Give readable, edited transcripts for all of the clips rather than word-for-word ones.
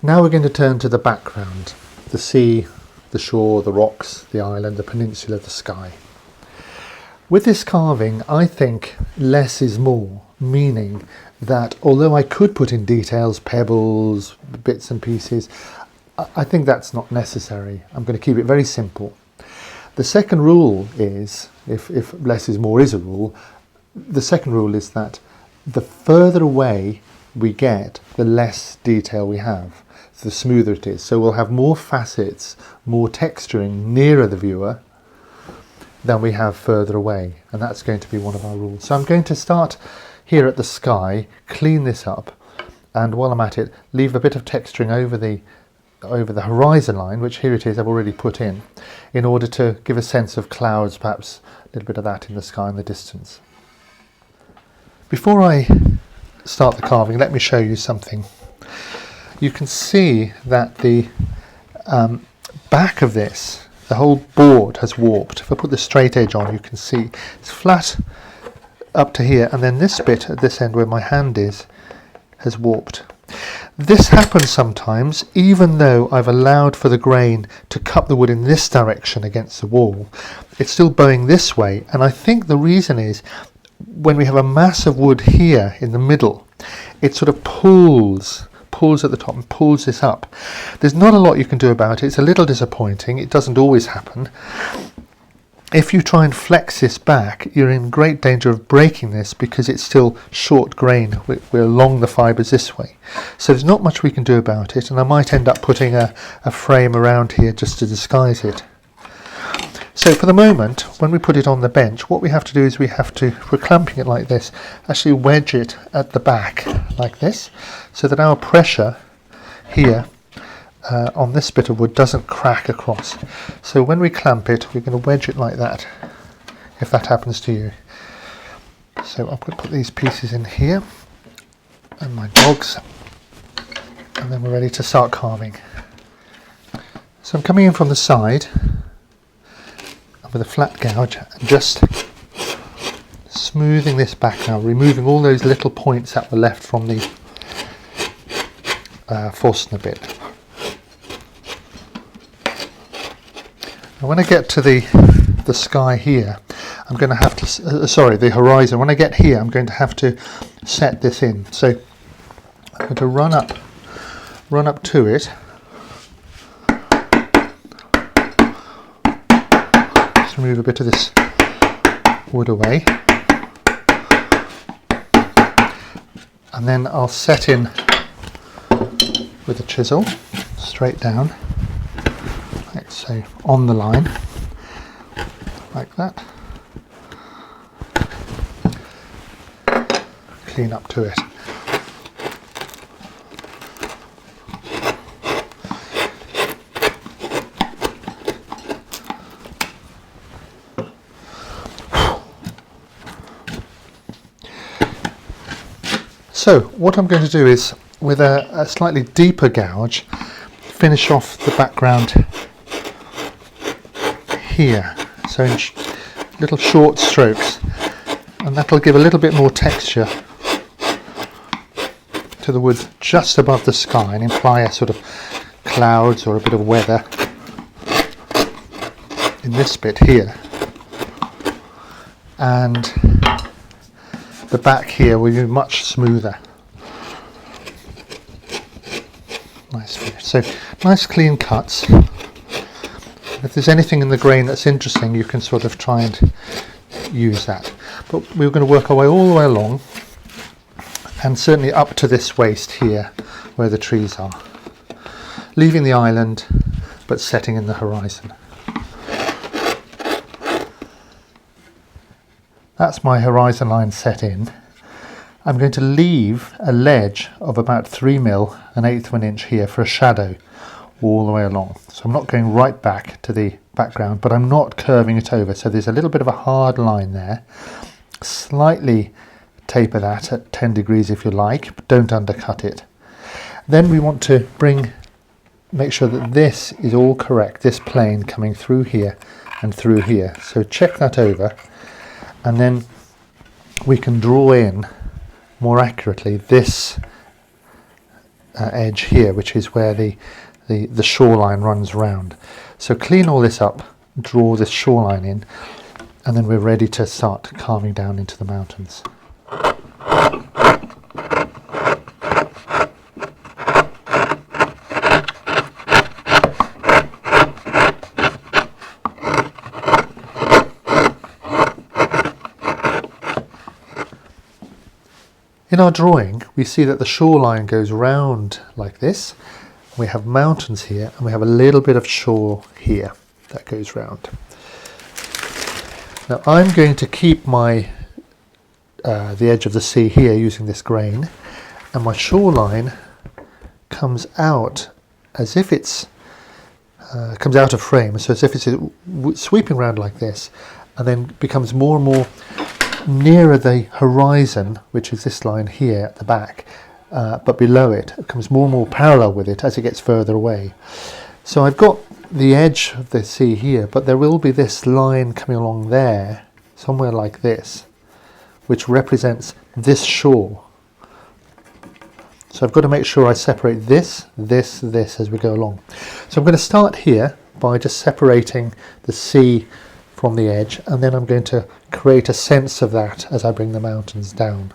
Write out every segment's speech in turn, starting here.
Now we're going to turn to the background, the sea, the shore, the rocks, the island, the peninsula, the sky. With this carving, I think less is more, meaning that although I could put in details, pebbles, bits and pieces, I think that's not necessary. I'm going to keep it very simple. The second rule is, if less is more is a rule, the second rule is that the further away we get, the less detail we have, the smoother it is. So we'll have more facets, more texturing nearer the viewer than we have further away, and that's going to be one of our rules. So I'm going to start here at the sky, clean this up, and while I'm at it, leave a bit of texturing over the horizon line, which here it is, I've already put in order to give a sense of clouds, perhaps a little bit of that in the sky in the distance. Before I start the carving, let me show you something. You can see that the back of this, the whole board has warped. If I put the straight edge on, you can see it's flat up to here, and then this bit at this end where my hand is has warped. This happens sometimes even though I've allowed for the grain to cup the wood in this direction against the wall. It's still bowing this way, and I think the reason is when we have a mass of wood here in the middle, it sort of pulls at the top and pulls this up. There's not a lot you can do about it. It's a little disappointing. It doesn't always happen. If you try and flex this back, you're in great danger of breaking this because it's still short grain. We're along the fibres this way. So there's not much we can do about it, and I might end up putting a frame around here just to disguise it. So for the moment, when we put it on the bench, what we have to do is if we're clamping it like this, actually wedge it at the back like this, so that our pressure here on this bit of wood doesn't crack across. So when we clamp it, we're going to wedge it like that, if that happens to you. So I'm going to put these pieces in here, and my dogs, and then we're ready to start carving. So I'm coming in from the side with a flat gouge and just smoothing this back now, removing all those little points that were left from the Forstner bit. And when I get to the sky here, I'm going to have to, the horizon, when I get here I'm going to have to set this in. So I'm going to run up to it. Remove a bit of this wood away, and then I'll set in with a chisel straight down, like so, on the line like that. Clean up to it. So what I'm going to do is, with a slightly deeper gouge, finish off the background here, so in little short strokes, and that'll give a little bit more texture to the wood just above the sky and imply a sort of clouds or a bit of weather in this bit here. And the back here will be much smoother. Nice finish. So nice clean cuts. If there's anything in the grain that's interesting, you can sort of try and use that. But we're going to work our way all the way along, and certainly up to this waist here where the trees are, leaving the island but setting in the horizon. That's my horizon line set in. I'm going to leave a ledge of about 3 mil, 1/8 of an inch here for a shadow all the way along. So I'm not going right back to the background, but I'm not curving it over. So there's a little bit of a hard line there. Slightly taper that at 10 degrees if you like, but don't undercut it. Then we want to make sure that this is all correct, this plane coming through here and through here. So check that over, and then we can draw in more accurately this edge here, which is where the shoreline runs round. So clean all this up, draw this shoreline in, and then we're ready to start carving down into the mountains. In our drawing, we see that the shoreline goes round like this. We have mountains here, and we have a little bit of shore here that goes round. Now I'm going to keep my the edge of the sea here using this grain, and my shoreline comes out as if it's comes out of frame, so as if it's sweeping around like this, and then becomes more and more nearer the horizon, which is this line here at the back, but below it becomes more and more parallel with it as it gets further away. So I've got the edge of the sea here, but there will be this line coming along there, somewhere like this, which represents this shore. So I've got to make sure I separate this as we go along. So I'm going to start here by just separating the sea from the edge, and then I'm going to create a sense of that as I bring the mountains down.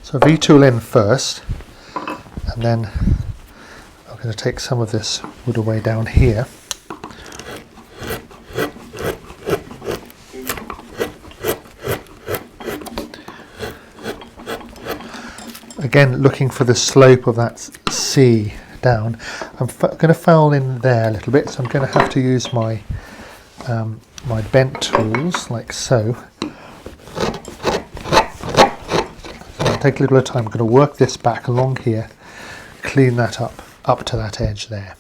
So V-tool in first, and then I'm going to take some of this wood away down here. Again, looking for the slope of that sea down. I'm going to foul in there a little bit, so I'm going to have to use my my bent tools like so. It'll take a little bit of time. I'm going to work this back along here, clean that up to that edge there.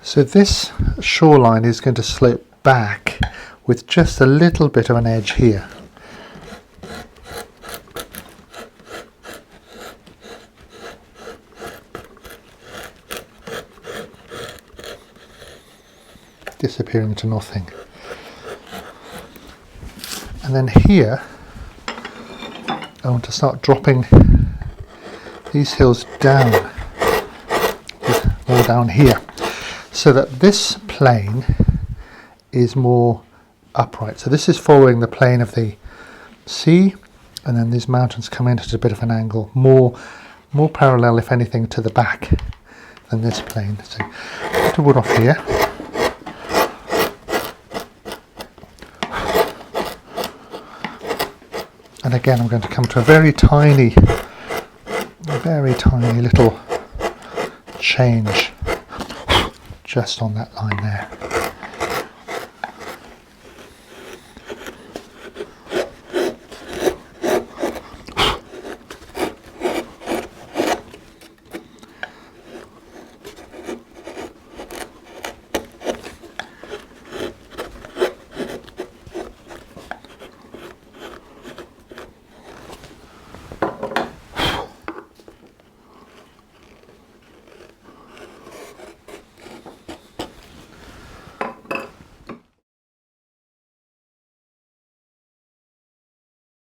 So this shoreline is going to slope back with just a little bit of an edge here. Disappearing into nothing. And then here I want to start dropping these hills down, more down here, so that this plane is more upright. So this is following the plane of the sea, and then these mountains come in at a bit of an angle, more parallel, if anything, to the back than this plane. So put the wood off here. And again, I'm going to come to a very tiny little change just on that line there.